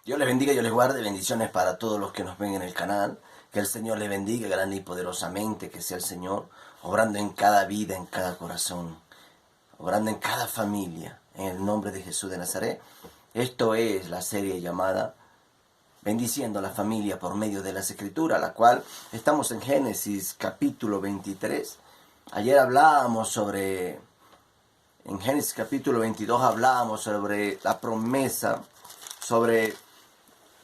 Dios les bendiga, Dios les guarde. Bendiciones para todos los que nos ven en el canal. Que el Señor les bendiga grande y poderosamente. Que sea el Señor obrando en cada vida, en cada corazón. Obrando en cada familia. En el nombre de Jesús de Nazaret. Esto es la serie llamada Bendiciendo a la Familia por medio de las Escrituras, la cual estamos en Génesis capítulo 23. Ayer hablábamos sobre... En Génesis capítulo 22 hablábamos sobre la promesa, sobre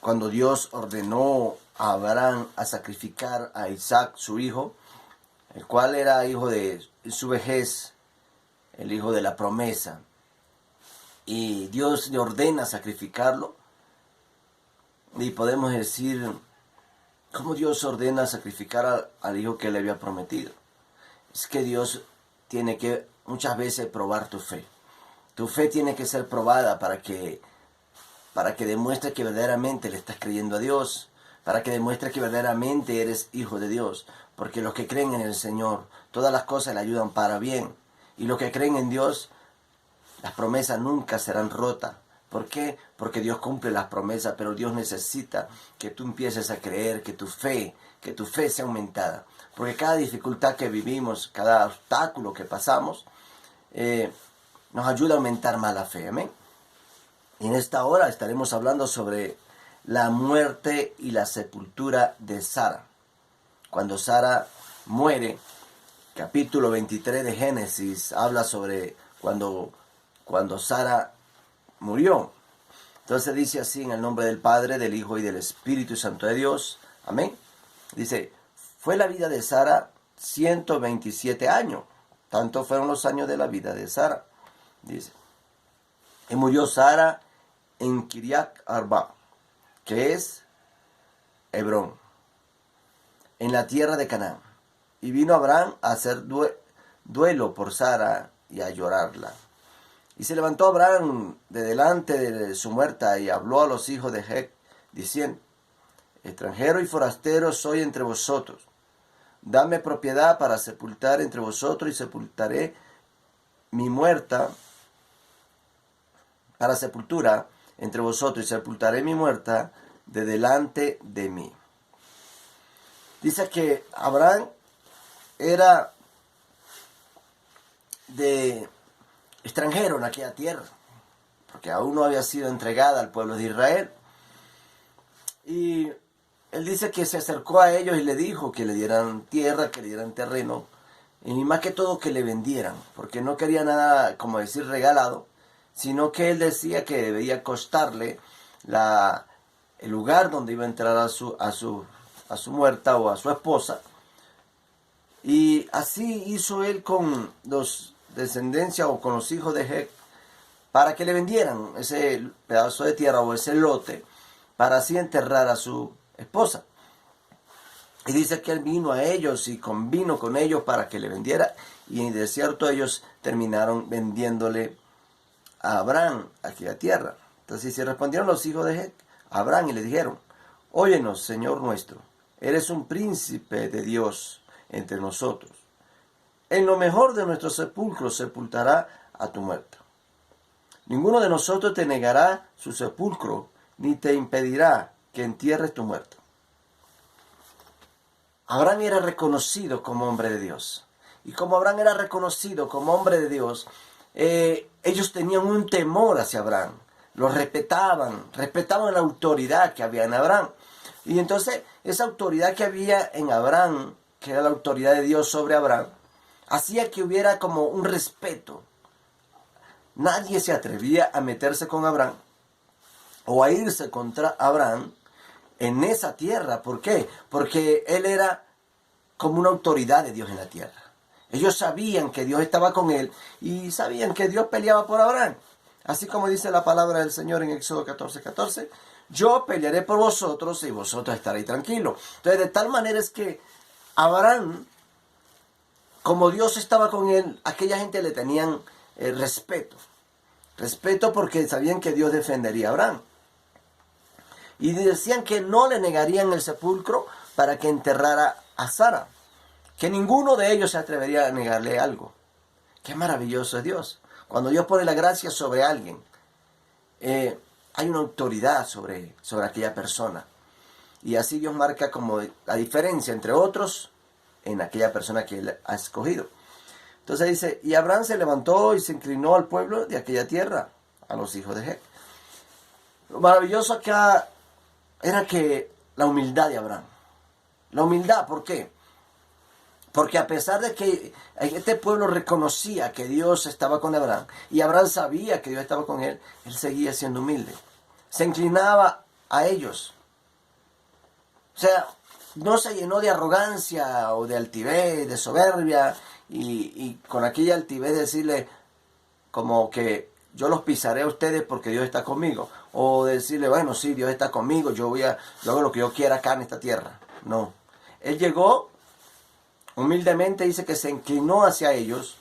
cuando Dios ordenó a Abraham a sacrificar a Isaac, su hijo, el cual era hijo de su vejez, el hijo de la promesa. Y Dios le ordena sacrificarlo. Y podemos decir, ¿cómo Dios ordena sacrificar al hijo que le había prometido? Es que Dios tiene que muchas veces probar tu fe. Tu fe tiene que ser probada para que demuestre que verdaderamente le estás creyendo a Dios, para que demuestre que verdaderamente eres hijo de Dios, porque los que creen en el Señor, todas las cosas le ayudan para bien, y los que creen en Dios, las promesas nunca serán rotas. ¿Por qué? Porque Dios cumple las promesas, pero Dios necesita que tú empieces a creer, que tu fe sea aumentada, porque cada dificultad que vivimos, cada obstáculo que pasamos, nos ayuda a aumentar más la fe, amén. Y en esta hora estaremos hablando sobre la muerte y la sepultura de Sara. Cuando Sara muere, capítulo 23 de Génesis habla sobre cuando Sara murió. Entonces dice así, en el nombre del Padre, del Hijo y del Espíritu Santo de Dios. Amén. Dice, fue la vida de Sara 127 años. Tanto fueron los años de la vida de Sara. Dice, y murió Sara en Kiriat Arba, que es Hebrón, en la tierra de Canaán. Y vino Abraham a hacer duelo por Sara y a llorarla. Y se levantó Abraham de delante de su muerta y habló a los hijos de Het, diciendo, extranjero y forastero soy entre vosotros. Dame propiedad para sepultar entre vosotros y sepultaré mi muerta para sepultura entre vosotros y sepultaré mi muerta de delante de mí. Dice que Abraham era de extranjero en aquella tierra, porque aún no había sido entregada al pueblo de Israel. Y él dice que se acercó a ellos y le dijo que le dieran tierra, que le dieran terreno, y más que todo que le vendieran, porque no quería nada, como decir, regalado, sino que él decía que debía costarle el lugar donde iba a entrar a su muerta o a su esposa. Y así hizo él con los descendencia o con los hijos de Het, para que le vendieran ese pedazo de tierra o ese lote, para así enterrar a su esposa. Y dice que él vino a ellos y convino con ellos para que le vendiera, y de cierto ellos terminaron vendiéndole a Abraham aquella tierra. Entonces se respondieron los hijos de Het a Abraham y le dijeron, óyenos, Señor nuestro, eres un príncipe de Dios entre nosotros. En lo mejor de nuestro sepulcro sepultará a tu muerta. Ninguno de nosotros te negará su sepulcro, ni te impedirá que entierres tu muerto. Abraham era reconocido como hombre de Dios. Y como Abraham era reconocido como hombre de Dios, ellos tenían un temor hacia Abraham. Lo respetaban la autoridad que había en Abraham. Y entonces esa autoridad que había en Abraham, que era la autoridad de Dios sobre Abraham, hacía que hubiera como un respeto. Nadie se atrevía a meterse con Abraham o a irse contra Abraham en esa tierra. ¿Por qué? Porque él era como una autoridad de Dios en la tierra. Ellos sabían que Dios estaba con él y sabían que Dios peleaba por Abraham. Así como dice la palabra del Señor en Éxodo 14:14, yo pelearé por vosotros y vosotros estaréis tranquilos. Entonces, de tal manera es que Abraham, como Dios estaba con él, aquella gente le tenían respeto. Respeto porque sabían que Dios defendería a Abraham. Y decían que no le negarían el sepulcro para que enterrara a Sara. Que ninguno de ellos se atrevería a negarle algo. Qué maravilloso es Dios. Cuando Dios pone la gracia sobre alguien. Hay hay una autoridad sobre aquella persona. Y así Dios marca como la diferencia entre otros en aquella persona que Él ha escogido. Entonces dice, y Abraham se levantó y se inclinó al pueblo de aquella tierra, a los hijos de Het. Lo maravilloso acá era que la humildad de Abraham. La humildad, ¿por qué? Porque a pesar de que este pueblo reconocía que Dios estaba con Abraham, y Abraham sabía que Dios estaba con él, él seguía siendo humilde. Se inclinaba a ellos. O sea, no se llenó de arrogancia o de altivez, de soberbia, y con aquella altivez decirle como que yo los pisaré a ustedes porque Dios está conmigo. O decirle, bueno, sí, Dios está conmigo, yo hago lo que yo quiera acá en esta tierra. No. Él llegó, humildemente dice que se inclinó hacia ellos.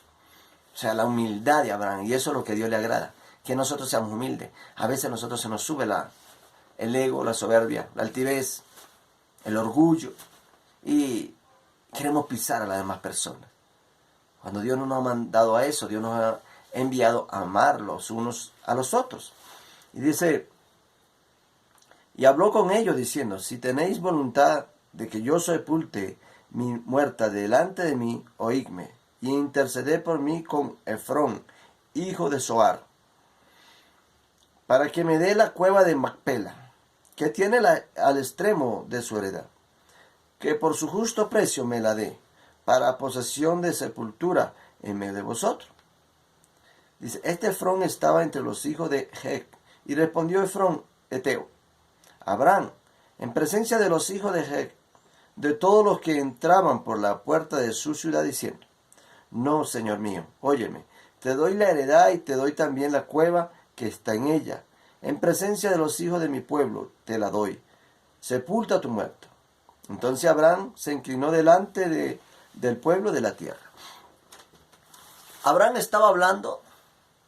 O sea, la humildad de Abraham. Y eso es lo que a Dios le agrada. Que nosotros seamos humildes. A veces a nosotros se nos sube el ego, la soberbia, la altivez, el orgullo. Y queremos pisar a las demás personas. Cuando Dios no nos ha mandado a eso, Dios nos ha enviado a amar los unos a los otros. Y dice, y habló con ellos diciendo, si tenéis voluntad de que yo sepulte mi muerta delante de mí, oídme, y interceded por mí con Efrón, hijo de Zohar, para que me dé la cueva de Macpela, que tiene al extremo de su heredad, que por su justo precio me la dé, para posesión de sepultura en medio de vosotros. Dice, este Efrón estaba entre los hijos de Het, y respondió Efrón, Eteo, Abraham, en presencia de los hijos de Het, de todos los que entraban por la puerta de su ciudad, diciendo, no, señor mío, óyeme, te doy la heredad y te doy también la cueva que está en ella. En presencia de los hijos de mi pueblo te la doy. Sepulta a tu muerto. Entonces Abraham se inclinó delante del pueblo de la tierra. Abraham estaba hablando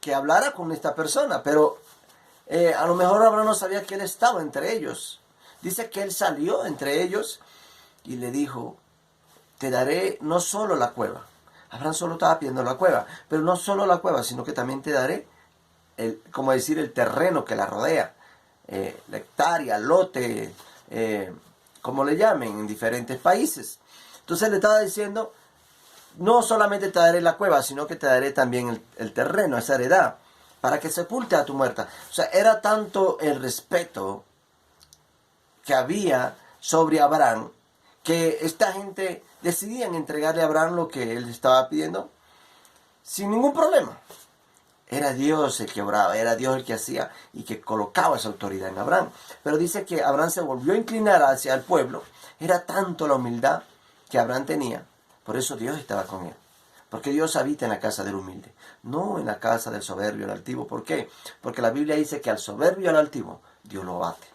que hablara con esta persona, pero a lo mejor Abraham no sabía que él estaba entre ellos. Dice que él salió entre ellos y le dijo, te daré no solo la cueva. Abraham solo estaba pidiendo la cueva, pero no solo la cueva, sino que también te daré, como decir, el terreno que la rodea, la hectárea, lote, como le llamen en diferentes países. Entonces le estaba diciendo, no solamente te daré la cueva, sino que te daré también el terreno, esa heredad, para que sepulte a tu muerta. O sea, era tanto el respeto que había sobre Abraham, que esta gente decidían entregarle a Abraham lo que él estaba pidiendo sin ningún problema. Era Dios el que obraba, era Dios el que hacía y que colocaba esa autoridad en Abraham. Pero dice que Abraham se volvió a inclinar hacia el pueblo. Era tanto la humildad que Abraham tenía. Por eso Dios estaba con él. Porque Dios habita en la casa del humilde, no en la casa del soberbio, el altivo. ¿Por qué? Porque la Biblia dice que al soberbio y al altivo Dios lo bate.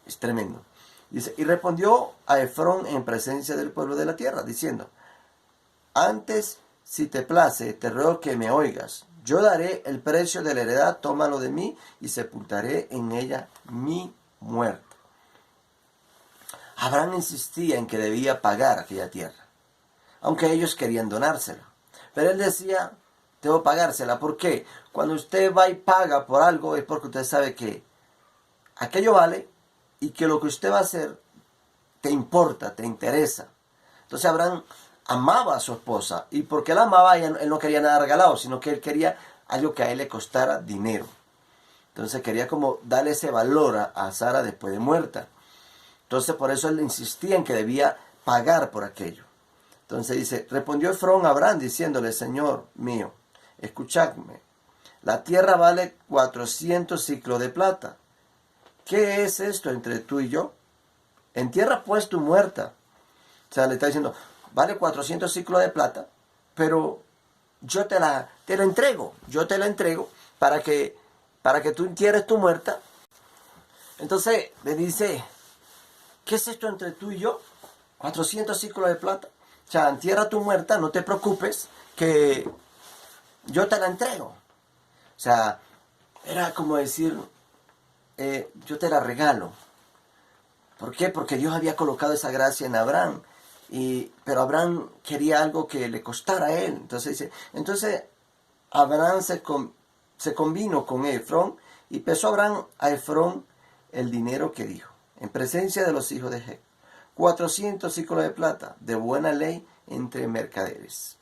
Es tremendo. Dice, y respondió a Efrón en presencia del pueblo de la tierra, diciendo, antes, si te place, te ruego que me oigas. Yo daré el precio de la heredad, tómalo de mí, y sepultaré en ella mi muerto. Abraham insistía en que debía pagar aquella tierra, aunque ellos querían donársela. Pero él decía, debo pagársela. ¿Por qué? Cuando usted va y paga por algo es porque usted sabe que aquello vale y que lo que usted va a hacer te importa, te interesa. Entonces Abraham amaba a su esposa, y porque él amaba, él no quería nada regalado, sino que él quería algo que a él le costara dinero. Entonces quería como darle ese valor a Sara después de muerta. Entonces por eso él insistía en que debía pagar por aquello. Entonces dice, respondió Efrón a Abraham diciéndole, Señor mío, escuchadme, la tierra vale 400 ciclos de plata. ¿Qué es esto entre tú y yo? Entierra pues tu muerta. O sea, le está diciendo, vale 400 ciclos de plata, pero yo te la entrego. Yo te la entrego para que tú entierres tu muerta. Entonces le dice, ¿qué es esto entre tú y yo? 400 ciclos de plata. O sea, entierra tu muerta, no te preocupes, que yo te la entrego. O sea, era como decir, yo te la regalo. ¿Por qué? Porque Dios había colocado esa gracia en Abraham. Pero Abraham quería algo que le costara a él. Entonces dice, Abraham se convino con Efrón Y pesó Abraham a Efrón el dinero que dijo, en presencia de los hijos de Het, 400 ciclos de plata, de buena ley entre mercaderes.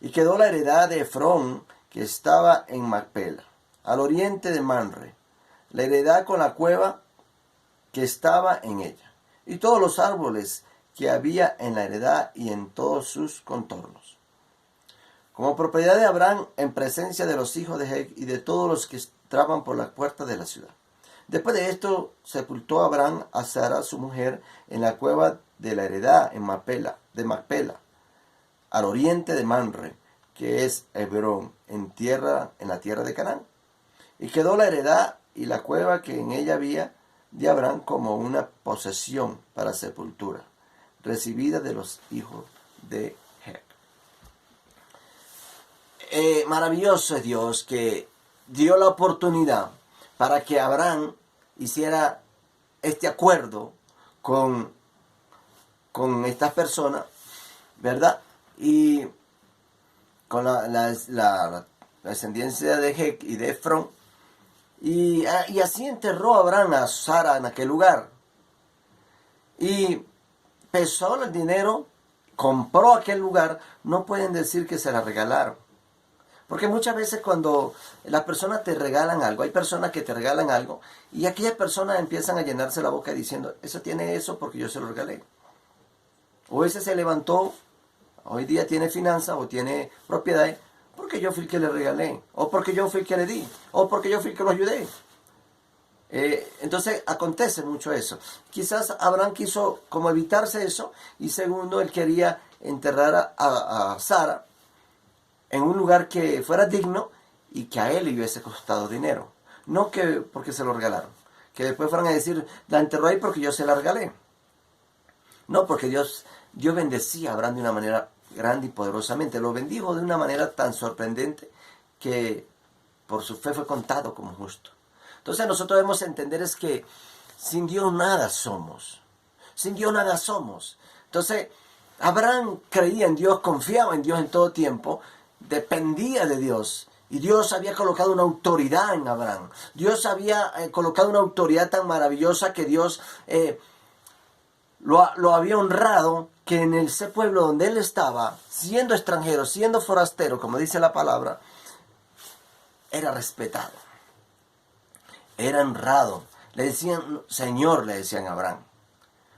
Y quedó la heredad de Efrón, que estaba en Macpela, al oriente de Manre, la heredad con la cueva que estaba en ella, y todos los árboles que había en la heredad y en todos sus contornos, como propiedad de Abraham en presencia de los hijos de Het y de todos los que entraban por las puertas de la ciudad. Después de esto, sepultó Abraham a Sara, su mujer, en la cueva de la heredad en Macpela, al oriente de Manre, que es Hebrón, en la tierra de Canaán. Y quedó la heredad y la cueva que en ella había de Abraham como una posesión para sepultura, recibida de los hijos de Het. Maravilloso es Dios que dio la oportunidad para que Abraham hiciera este acuerdo con estas personas, ¿verdad? Y con la descendencia de Het y de Efrón. Y así enterró Abraham a Sara en aquel lugar. Y pesó el dinero, compró aquel lugar. No pueden decir que se la regalaron. Porque muchas veces cuando las personas te regalan algo, hay personas que te regalan algo y aquellas personas empiezan a llenarse la boca diciendo, eso tiene eso porque yo se lo regalé. O ese se levantó, hoy día tiene finanzas o tiene propiedades porque yo fui el que le regalé, o porque yo fui el que le di, o porque yo fui el que lo ayudé. Entonces acontece mucho eso. Quizás Abraham quiso como evitarse eso, y segundo, él quería enterrar a Sara en un lugar que fuera digno y que a él le hubiese costado dinero. No que porque se lo regalaron. Que después fueran a decir, la enterró ahí porque yo se la regalé. No, porque Dios bendecía a Abraham de una manera grande y poderosamente. Lo bendijo de una manera tan sorprendente que por su fe fue contado como justo. Entonces nosotros debemos entender es que sin Dios nada somos. Sin Dios nada somos. Entonces Abraham creía en Dios, confiaba en Dios en todo tiempo, dependía de Dios. Y Dios había colocado una autoridad en Abraham. Dios había colocado una autoridad tan maravillosa que Dios lo había honrado, que en ese pueblo donde él estaba, siendo extranjero, siendo forastero, como dice la palabra, era respetado, era honrado. Le decían Señor, le decían a Abraham.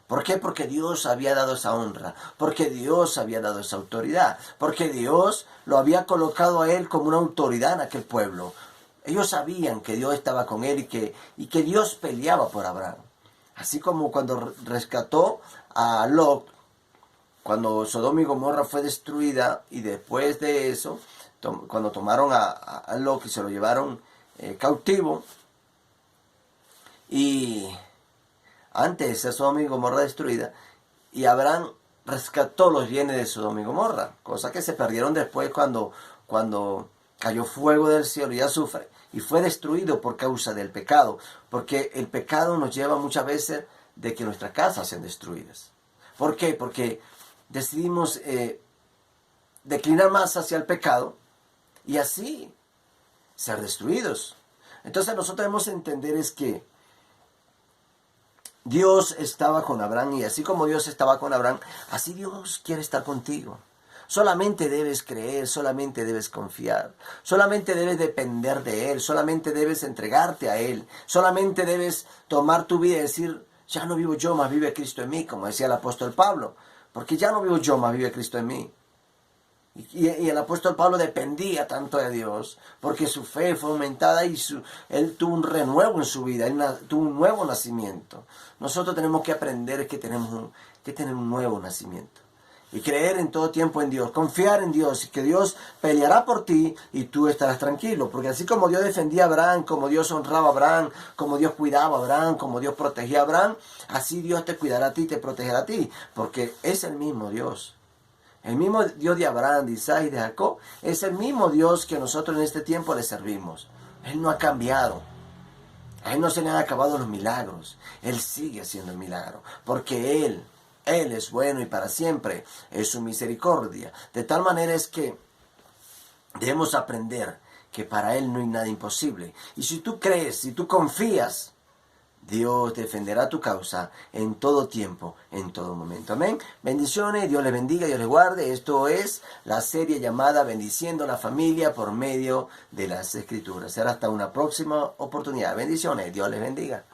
¿Por qué? Porque Dios había dado esa honra, porque Dios había dado esa autoridad, porque Dios lo había colocado a él como una autoridad en aquel pueblo. Ellos sabían que Dios estaba con él y que Dios peleaba por Abraham. Así como cuando rescató a Lot, cuando Sodoma y Gomorra fue destruida, y después de eso, cuando tomaron a Lot y se lo llevaron cautivo, y antes de ser Sodoma y Gomorra destruida, y Abraham rescató los bienes de Sodoma y Gomorra, cosas que se perdieron después cuando cayó fuego del cielo y azufre, y fue destruido por causa del pecado, porque el pecado nos lleva muchas veces de que nuestras casas sean destruidas. ¿Por qué? Porque decidimos declinar más hacia el pecado y así ser destruidos. Entonces nosotros debemos entender es que Dios estaba con Abraham, y así como Dios estaba con Abraham, así Dios quiere estar contigo. Solamente debes creer, solamente debes confiar, solamente debes depender de Él, solamente debes entregarte a Él, solamente debes tomar tu vida y decir, ya no vivo yo, más vive Cristo en mí, como decía el apóstol Pablo, porque ya no vivo yo, más vive Cristo en mí. Y el apóstol Pablo dependía tanto de Dios, porque su fe fue aumentada y él tuvo un renuevo en su vida, él tuvo un nuevo nacimiento. Nosotros tenemos que aprender que tenemos que tener un nuevo nacimiento. Y creer en todo tiempo en Dios, confiar en Dios, y que Dios peleará por ti y tú estarás tranquilo. Porque así como Dios defendía a Abraham, como Dios honraba a Abraham, como Dios cuidaba a Abraham, como Dios protegía a Abraham, así Dios te cuidará a ti, te protegerá a ti. Porque es el mismo Dios. El mismo Dios de Abraham, de Isaac y de Jacob, es el mismo Dios que nosotros en este tiempo le servimos. Él no ha cambiado. A Él no se le han acabado los milagros. Él sigue haciendo el milagro. Porque Él es bueno y para siempre es su misericordia. De tal manera es que debemos aprender que para Él no hay nada imposible. Y si tú crees, si tú confías, Dios defenderá tu causa en todo tiempo, en todo momento. Amén. Bendiciones, Dios les bendiga, Dios les guarde. Esto es la serie llamada Bendiciendo a la Familia por medio de las Escrituras. Será hasta una próxima oportunidad. Bendiciones, Dios les bendiga.